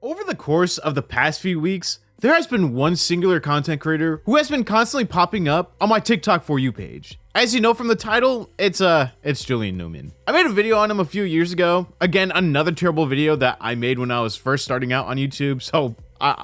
Over the course of the past few weeks, there has been one singular content creator who has been constantly popping up on my TikTok For You page. As you know from the title, it's Julian Newman. I made a video on him a few years ago. Again, another terrible video that I made when I was first starting out on YouTube. So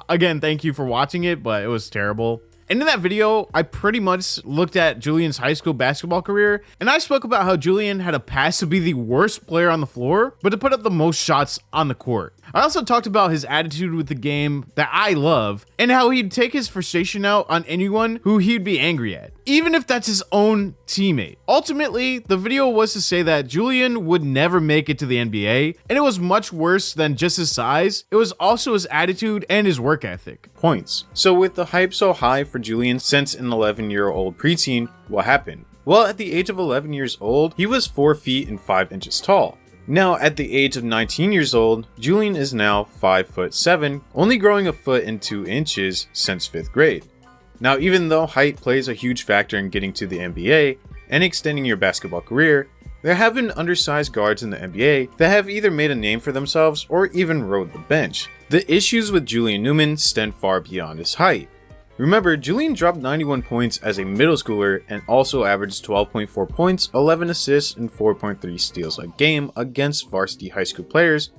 again, thank you for watching it, but it was terrible. And in that video, I pretty much looked at Julian's high school basketball career, and I spoke about how Julian had a past to be the worst player on the floor, but to put up the most shots on the court. I also talked about his attitude with the game that I love, and how he'd take his frustration out on anyone who he'd be angry at, even if that's his own teammate. Ultimately, the video was to say that Julian would never make it to the NBA, and it was much worse than just his size. It was also his attitude and his work ethic. Points. So with the hype so high for Julian since an 11-year-old preteen, what happened? Well, at the age of 11 years old, he was 4 feet and 5 inches tall. Now, at the age of 19 years old, Julian is now 5'7", only growing a foot and 2 inches since 5th grade. Now, even though height plays a huge factor in getting to the NBA and extending your basketball career, there have been undersized guards in the NBA that have either made a name for themselves or even rode the bench. The issues with Julian Newman stem far beyond his height. Remember, Julian dropped 91 points as a middle schooler and also averaged 12.4 points, 11 assists, and 4.3 steals a game against varsity high school players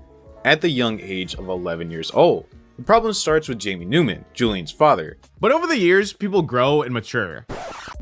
at the young age of 11 years old. The problem starts with Jamie Newman, Julian's father. But over the years, people grow and mature.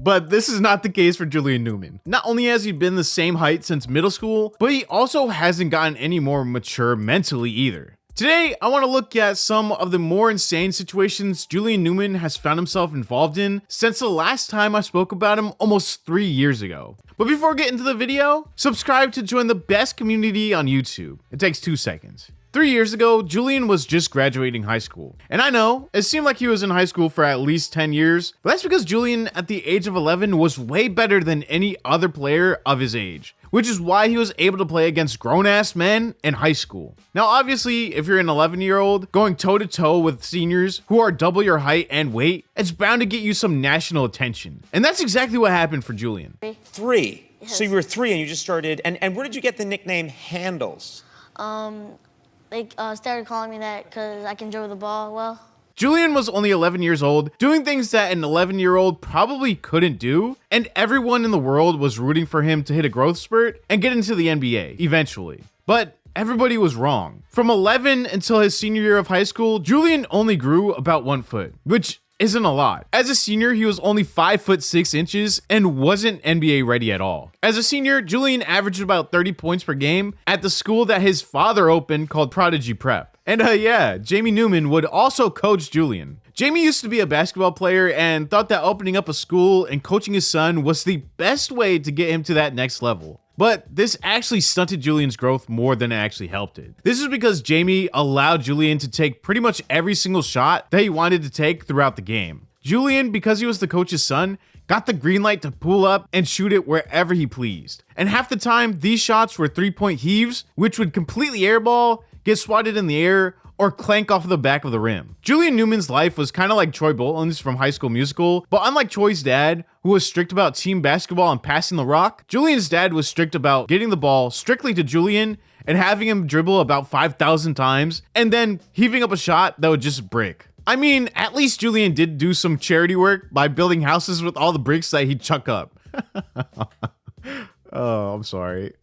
But this is not the case for Julian Newman. Not only has he been the same height since middle school, but he also hasn't gotten any more mature mentally either. Today, I want to look at some of the more insane situations Julian Newman has found himself involved in since the last time I spoke about him almost 3 years ago. But before getting into the video, subscribe to join the best community on YouTube. It takes 2 seconds. 3 years ago, Julian was just graduating high school. And I know, it seemed like he was in high school for at least 10 years, but that's because Julian at the age of 11 was way better than any other player of his age, which is why he was able to play against grown-ass men in high school. Now, obviously, if you're an 11-year-old going toe-to-toe with seniors who are double your height and weight, it's bound to get you some national attention. And that's exactly what happened for Julian. 3. So you were 3 and you just started, and where did you get the nickname Handles? They started calling me that because I can dribble the ball well. Julian was only 11 years old, doing things that an 11-year-old probably couldn't do, and everyone in the world was rooting for him to hit a growth spurt and get into the NBA eventually. But everybody was wrong. From 11 until his senior year of high school, Julian only grew about 1 foot, which isn't a lot. As a senior, he was only 5'6" and wasn't NBA ready at all. As a senior, Julian averaged about 30 points per game at the school that his father opened called Prodigy Prep. And yeah, Jamie Newman would also coach Julian. Jamie used to be a basketball player and thought that opening up a school and coaching his son was the best way to get him to that next level. But this actually stunted Julian's growth more than it actually helped it. This is because Jamie allowed Julian to take pretty much every single shot that he wanted to take throughout the game. Julian, because he was the coach's son, got the green light to pull up and shoot it wherever he pleased. And half the time, these shots were 3-point heaves, which would completely airball, get swatted in the air, or clank off the back of the rim. Julian Newman's life was kind of like Troy Bolton's from High School Musical, but unlike Troy's dad, who was strict about team basketball and passing the rock, Julian's dad was strict about getting the ball strictly to Julian and having him dribble about 5,000 times, and then heaving up a shot that would just brick. I mean, at least Julian did do some charity work by building houses with all the bricks that he'd chuck up. Oh, I'm sorry.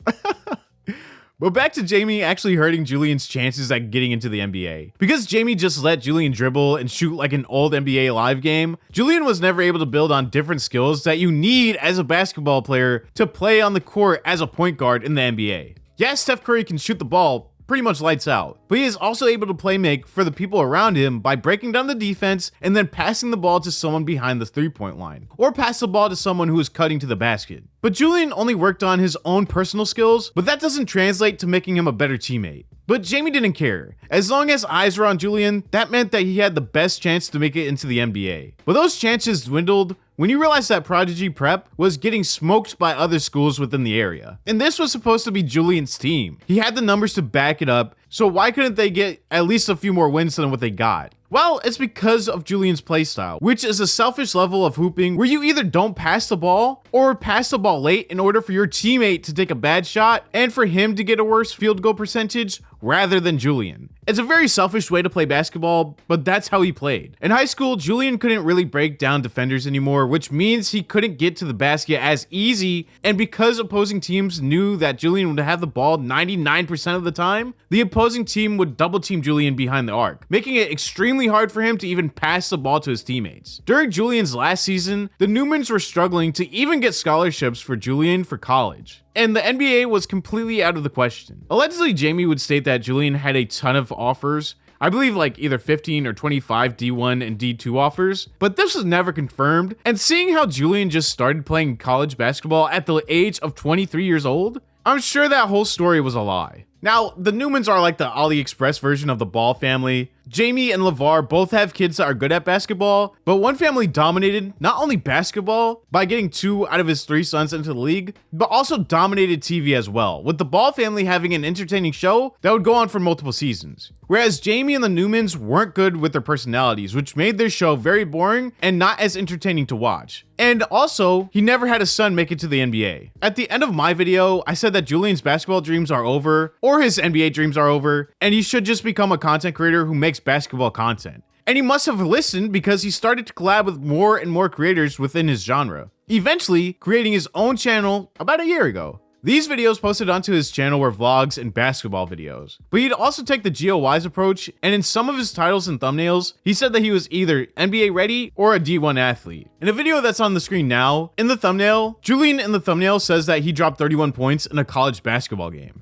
But back to Jamie actually hurting Julian's chances at getting into the NBA. Because Jamie just let Julian dribble and shoot like an old NBA Live game, Julian was never able to build on different skills that you need as a basketball player to play on the court as a point guard in the NBA. Yeah, Steph Curry can shoot the ball pretty much lights out, but he is also able to play make for the people around him by breaking down the defense and then passing the ball to someone behind the 3-point line, or pass the ball to someone who is cutting to the basket. But Julian only worked on his own personal skills, but that doesn't translate to making him a better teammate. But Jamie didn't care. As long as eyes were on Julian, that meant that he had the best chance to make it into the NBA. But those chances dwindled when you realized that Prodigy Prep was getting smoked by other schools within the area. And this was supposed to be Julian's team. He had the numbers to back it up, so why couldn't they get at least a few more wins than what they got? Well, it's because of Julian's playstyle, which is a selfish level of hooping where you either don't pass the ball or pass the ball late in order for your teammate to take a bad shot and for him to get a worse field goal percentage rather than Julian. It's a very selfish way to play basketball, but that's how he played. In high school, Julian couldn't really break down defenders anymore, which means he couldn't get to the basket as easy, and because opposing teams knew that Julian would have the ball 99% of the time, the opposing team would double team Julian behind the arc, making it extremely hard for him to even pass the ball to his teammates. During Julian's last season, the Newmans were struggling to even get scholarships for Julian for college, and the NBA was completely out of the question. Allegedly, Jamie would state that Julian had a ton of offers. I believe like either 15 or 25 D1 and D2 offers, but this was never confirmed. And seeing how Julian just started playing college basketball at the age of 23 years old, I'm sure that whole story was a lie. Now, the Newmans are like the AliExpress version of the Ball family. Jamie and LeVar both have kids that are good at basketball, but one family dominated not only basketball by getting 2 out of his 3 sons into the league, but also dominated TV as well, with the Ball family having an entertaining show that would go on for multiple seasons. Whereas Jamie and the Newmans weren't good with their personalities, which made their show very boring and not as entertaining to watch. And also, he never had a son make it to the NBA. At the end of my video, I said that Julian's basketball dreams are over, or his NBA dreams are over, and he should just become a content creator who makes basketball content. And he must have listened because he started to collab with more and more creators within his genre, eventually creating his own channel about a year ago. These videos posted onto his channel were vlogs and basketball videos. But he'd also take the GeoWise approach, and in some of his titles and thumbnails, he said that he was either NBA ready or a D1 athlete. In a video that's on the screen now, in the thumbnail, Julian in the thumbnail says that he dropped 31 points in a college basketball game.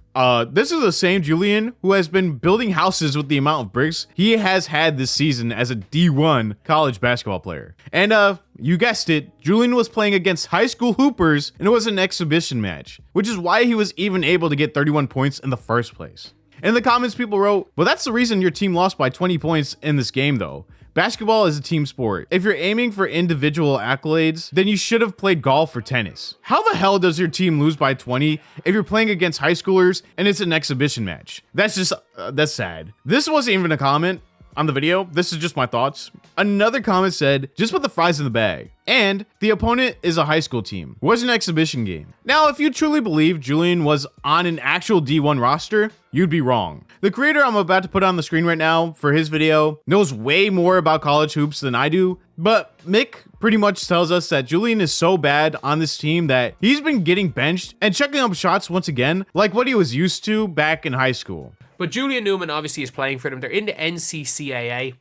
This is the same Julian who has been building houses with the amount of bricks he has had this season as a D1 college basketball player. And you guessed it, Julian was playing against high school hoopers and it was an exhibition match, which is why he was even able to get 31 points in the first place. In the comments, people wrote, well, that's the reason your team lost by 20 points in this game though. Basketball is a team sport. If you're aiming for individual accolades, then you should have played golf or tennis. How the hell does your team lose by 20 if you're playing against high schoolers and it's an exhibition match? That's just, that's sad. This wasn't even a comment on the video. This is just my thoughts. Another comment said, just put the fries in the bag. And the opponent is a high school team. It was an exhibition game. Now, if you truly believe Julian was on an actual D1 roster, you'd be wrong. The creator I'm about to put on the screen right now for his video knows way more about college hoops than I do, but Mick pretty much tells us that Julian is so bad on this team that he's been getting benched and checking up shots once again, like what he was used to back in high school. But Julian Newman obviously is playing for them. They're in the NCCAA,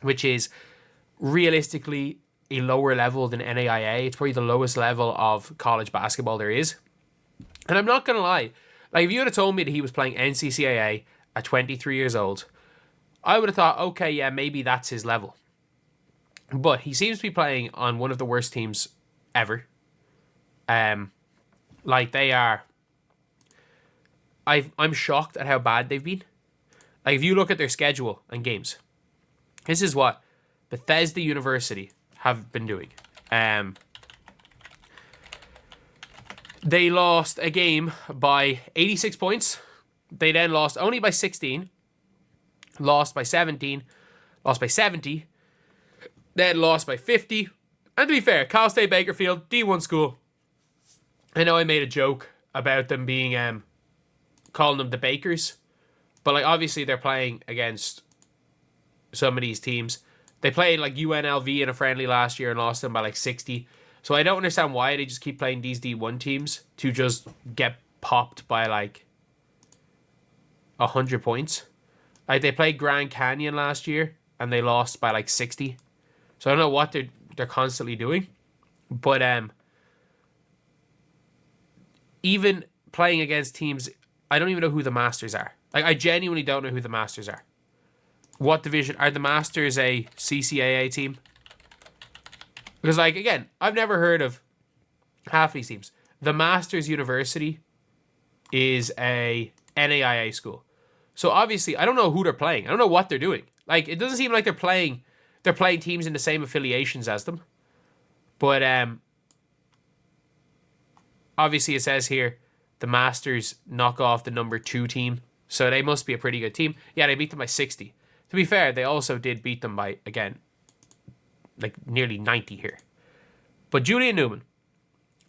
which is realistically a lower level than NAIA. It's probably the lowest level of college basketball there is. And I'm not going to lie. Like, if you would have told me that he was playing NCCAA at 23 years old, I would have thought, okay, yeah, maybe that's his level. But he seems to be playing on one of the worst teams ever. Like, they are... I'm shocked at how bad they've been. Like, if you look at their schedule and games, this is what Bethesda University have been doing. They lost a game by 86 points. They then lost only by 16. Lost by 17. Lost by 70. Then lost by 50. And to be fair, Cal State Bakerfield, D1 school. I know I made a joke about them being... calling them the Bakers, but like obviously they're playing against some of these teams. They played like UNLV in a friendly last year and lost them by like 60. So I don't understand why they just keep playing these D1 teams to just get popped by like 100 points. Like they played Grand Canyon last year and they lost by like 60. So I don't know what they're constantly doing, but even playing against teams. I don't even know who the Masters are. Like, I genuinely don't know who the Masters are. What division? Are the Masters a CCAA team? Because, like, again, I've never heard of half these teams. The Masters University is a NAIA school. So, obviously, I don't know who they're playing. I don't know what they're doing. Like, it doesn't seem like they're playing teams in the same affiliations as them. But, obviously, it says here, the Masters knock off the number 2 team. So they must be a pretty good team. Yeah, they beat them by 60. To be fair, they also did beat them by, again, like nearly 90 here. But Julian Newman,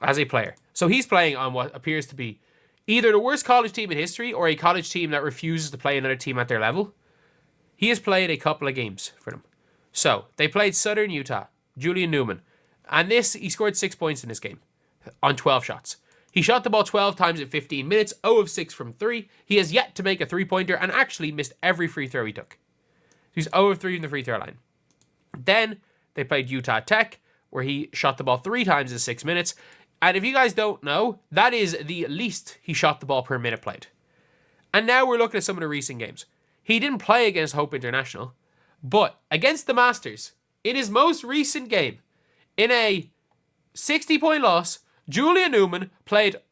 as a player. So he's playing on what appears to be either the worst college team in history or a college team that refuses to play another team at their level. He has played a couple of games for them. So they played Southern Utah, Julian Newman. And he scored 6 points in this game on 12 shots. He shot the ball 12 times in 15 minutes, 0 of 6 from 3. He has yet to make a three-pointer and actually missed every free throw he took. He's 0 of 3 in the free throw line. Then they played Utah Tech, where he shot the ball 3 times in 6 minutes. And if you guys don't know, that is the least he shot the ball per minute played. And now we're looking at some of the recent games. He didn't play against Hope International, but against the Masters, in his most recent game, in a 60-point loss, Julian Newman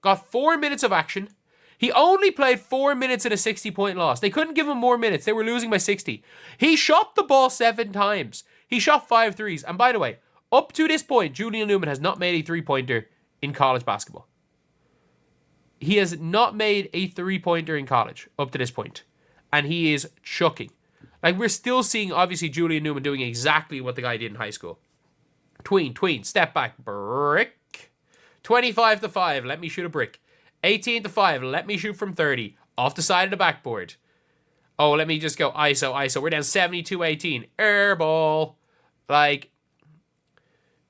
got 4 minutes of action. He only played 4 minutes in a 60-point loss. They couldn't give him more minutes. They were losing by 60. He shot the ball 7 times. He shot 5 threes. And by the way, up to this point, Julian Newman has not made a three-pointer in college basketball. He has not made a three-pointer in college up to this point. And he is chucking. Like, we're still seeing, obviously, Julian Newman doing exactly what the guy did in high school. Tween, step back, brick. 25-5, let me shoot a brick. 18-5, let me shoot from 30. Off the side of the backboard. Oh, let me just go ISO. We're down 72-18. Air ball. Like,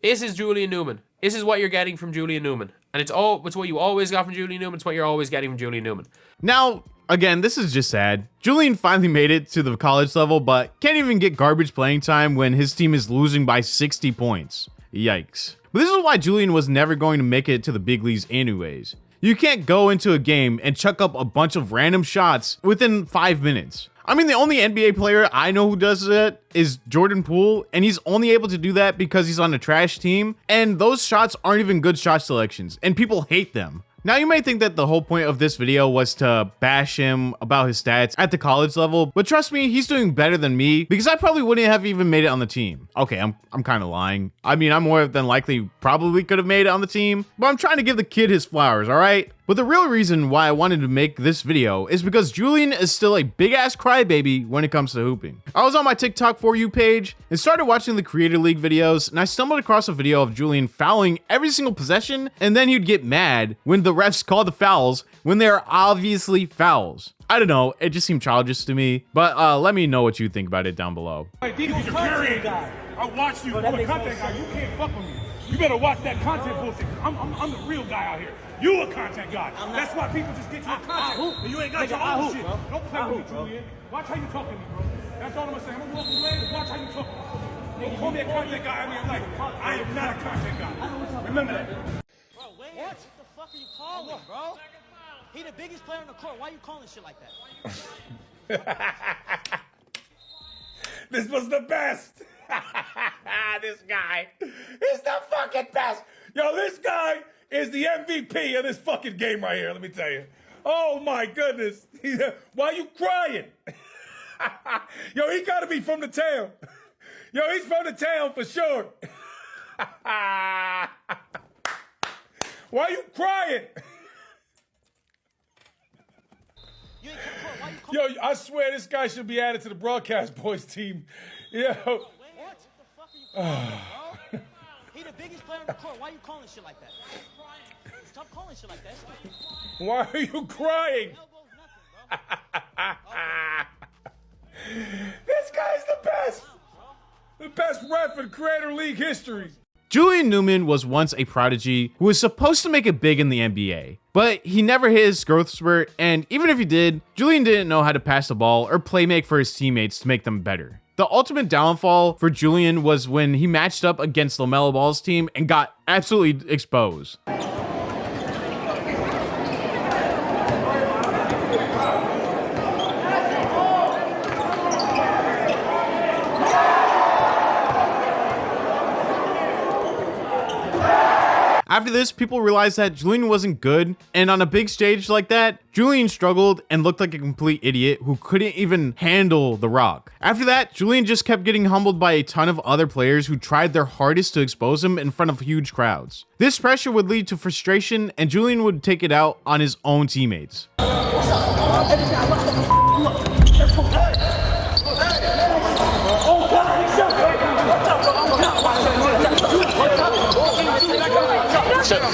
this is Julian Newman. This is what you're getting from Julian Newman. And it's what you always got from Julian Newman. It's what you're always getting from Julian Newman. Now, again, this is just sad. Julian finally made it to the college level, but can't even get garbage playing time when his team is losing by 60 points. Yikes. But this is why Julian was never going to make it to the big leagues anyways. You can't go into a game and chuck up a bunch of random shots within 5 minutes. I mean, the only NBA player I know who does that is Jordan Poole, and he's only able to do that because he's on a trash team, and those shots aren't even good shot selections, and people hate them. Now, you may think that the whole point of this video was to bash him about his stats at the college level, but trust me, he's doing better than me because I probably wouldn't have even made it on the team. Okay, I'm kind of lying. I mean, I'm more than likely probably could have made it on the team, but I'm trying to give the kid his flowers, all right? But the real reason why I wanted to make this video is because Julian is still a big-ass crybaby when it comes to hooping. I was on my TikTok For You page and started watching the Creator League videos, and I stumbled across a video of Julian fouling every single possession, and then he'd get mad when the refs called the fouls when they are obviously fouls. I don't know, it just seemed childish to me, but let me know what you think about it down below. Hey, you're carrying guy. I watched you. I'm a content guy. You can't fuck with me. You better watch that content bullshit. I'm the real guy out here. You a content guy. That's why people just get your content. And you ain't got your own shit. Don't play with me, Julian. Watch how you talk to me, bro. That's all I'm gonna say. I'm gonna walk away, but watch how you talk. Don't call me a content guy. I mean, like, I am not a content guy. Remember that. Bro, wait. What the fuck are you calling, bro? He the biggest player on the court. Why are you calling shit like that? This was the best. This guy is the fucking best. Yo, this guy is the MVP of this fucking game right here, let me tell you. Oh my goodness. Why are you crying? Yo, he gotta be from the town. Yo, he's from the town for sure. Why are you crying? Yo, I swear this guy should be added to the broadcast boys team. Yo. What the fuck are you calling, bro? He the biggest player on the court. Why are you calling shit like that? Stop calling shit like that. Why are you crying? This guy's the best. The best ref in Creator League history. Julian Newman was once a prodigy who was supposed to make it big in the NBA, but he never hit his growth spurt, and even if he did, Julian didn't know how to pass the ball or play make for his teammates to make them better. The ultimate downfall for Julian was when he matched up against LaMelo Ball's team and got absolutely exposed. After this, people realized that Julian wasn't good, and on a big stage like that, Julian struggled and looked like a complete idiot who couldn't even handle the rock. After that, Julian just kept getting humbled by a ton of other players who tried their hardest to expose him in front of huge crowds. This pressure would lead to frustration, and Julian would take it out on his own teammates.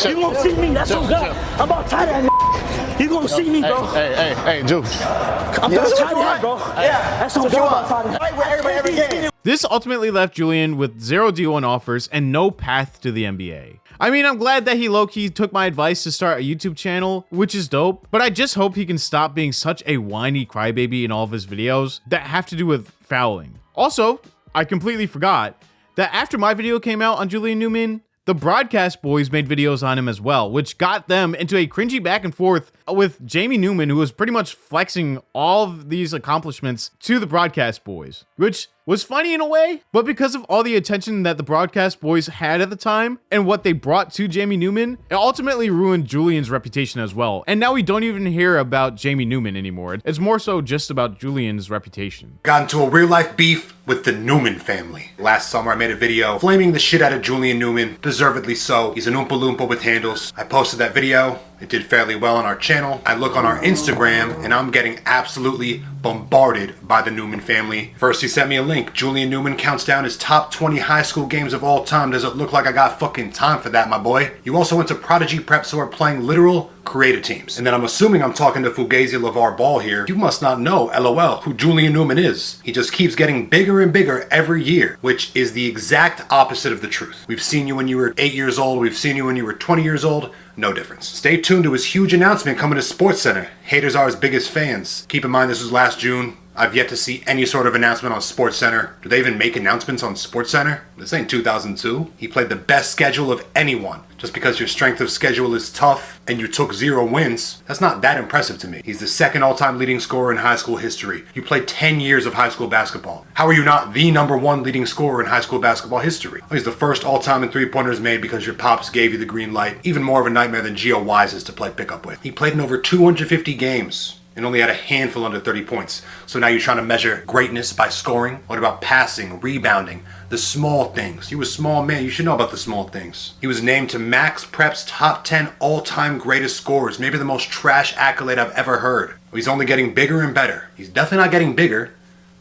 You want gonna see me. That's on God. I'm about to tie that. You gonna see me, bro. Hey, Juice. I'm about to tie that, bro. Yeah, that's on God. Fight with everybody every game. This ultimately left Julian with 0 D1 offers and no path to the NBA. I mean, I'm glad that he low-key took my advice to start a YouTube channel, which is dope, but I just hope he can stop being such a whiny crybaby in all of his videos that have to do with fouling. Also, I completely forgot that after my video came out on Julian Newman, the Broadcast Boys made videos on him as well, which got them into a cringy back and forth with Jamie Newman, who was pretty much flexing all of these accomplishments to the Broadcast Boys, which was funny in a way, but because of all the attention that the Broadcast Boys had at the time and what they brought to Jamie Newman, it ultimately ruined Julian's reputation as well. And now we don't even hear about Jamie Newman anymore. It's more so just about Julian's reputation. Got into a real life beef with the Newman family. Last summer I made a video flaming the shit out of Julian Newman, deservedly so. He's an Oompa Loompa with handles. I posted that video. It did fairly well on our channel. I look on our Instagram and I'm getting absolutely bombarded by the Newman family. First he sent me a link. Julian Newman counts down his top 20 high school games of all time. Does it look like I got fucking time for that, my boy? You also went to Prodigy Prep, so we're playing literal creative teams. And then I'm assuming I'm talking to Fugazi LeVar Ball here. You must not know, LOL, who Julian Newman is. He just keeps getting bigger and bigger every year, which is the exact opposite of the truth. We've seen you when you were 8 years old. We've seen you when you were 20 years old. No difference. Stay tuned to his huge announcement coming to SportsCenter. Haters are his biggest fans. Keep in mind this was last June. I've yet to see any sort of announcement on SportsCenter. Do they even make announcements on SportsCenter? This ain't 2002. He played the best schedule of anyone. Just because your strength of schedule is tough and you took 0 wins, that's not that impressive to me. He's the second all-time leading scorer in high school history. You played 10 years of high school basketball. How are you not the #1 leading scorer in high school basketball history? He's the first all-time in three-pointers made because your pops gave you the green light. Even more of a nightmare than Gio Wise is to play pickup with. He played in over 250 games and only had a handful under 30 points. So now you're trying to measure greatness by scoring? What about passing, rebounding, the small things? You a small man, you should know about the small things. He was named to Max Prep's top 10 all-time greatest scorers, maybe the most trash accolade I've ever heard. He's only getting bigger and better. He's definitely not getting bigger.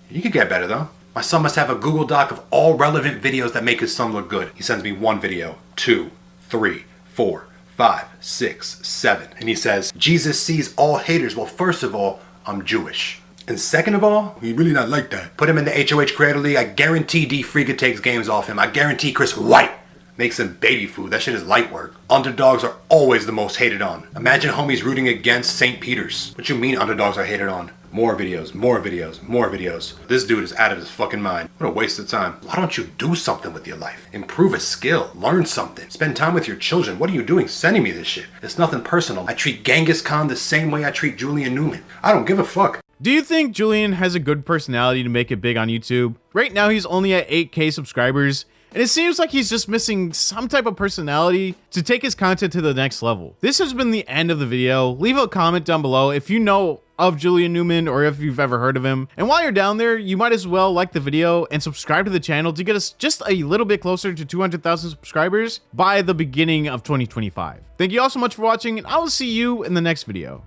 You could get better though. My son must have a Google Doc of all relevant videos that make his son look good. He sends me 1 video, 2, 3, 4, 5, 6, 7. And he says, Jesus sees all haters. Well, first of all, I'm Jewish. And second of all, he really not like that. Put him in the HOH Creator League. I guarantee D. Friga takes games off him. I guarantee Chris White makes him baby food. That shit is light work. Underdogs are always the most hated on. Imagine homies rooting against St. Peter's. What you mean underdogs are hated on? More videos, more videos, more videos. This dude is out of his fucking mind. What a waste of time. Why don't you do something with your life? Improve a skill, learn something, spend time with your children. What are you doing sending me this shit? It's nothing personal. I treat Genghis Khan the same way I treat Julian Newman. I don't give a fuck. Do you think Julian has a good personality to make it big on YouTube? Right now he's only at 8K subscribers, and it seems like he's just missing some type of personality to take his content to the next level. This has been the end of the video. Leave a comment down below if you know of Julian Newman or if you've ever heard of him. And while you're down there, you might as well like the video and subscribe to the channel to get us just a little bit closer to 200,000 subscribers by the beginning of 2025. Thank you all so much for watching, and I will see you in the next video.